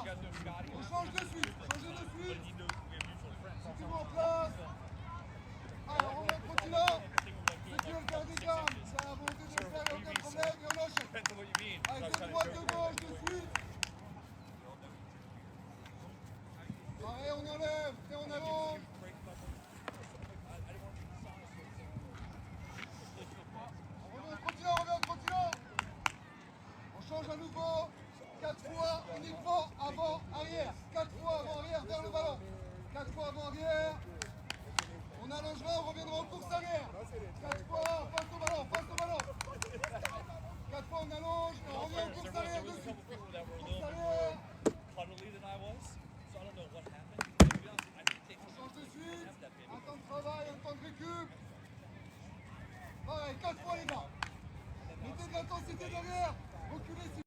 On change de suite. Changez de suite. C'est tout en place. Alors on continue là. C'est que le garde des gammes. Ça a volonté de le faire, il n'y a aucun problème. Et on enchaîne. Avec de droite, de gauche, de suite. Pareil, on enlève. Et on allonge. On continue. On change à nouveau. 4 fois uniquement avant, arrière. 4 fois avant, arrière vers le ballon. 4 fois avant, arrière. On allongera, on reviendra en course arrière. 4 fois, face au ballon, face au ballon. 4 fois on allonge, et on revient en course arrière dessus. Course arrière. On change de suite. Un temps de travail, un temps de récup. Pareil, 4 fois les gars. Mettez de l'intensité derrière.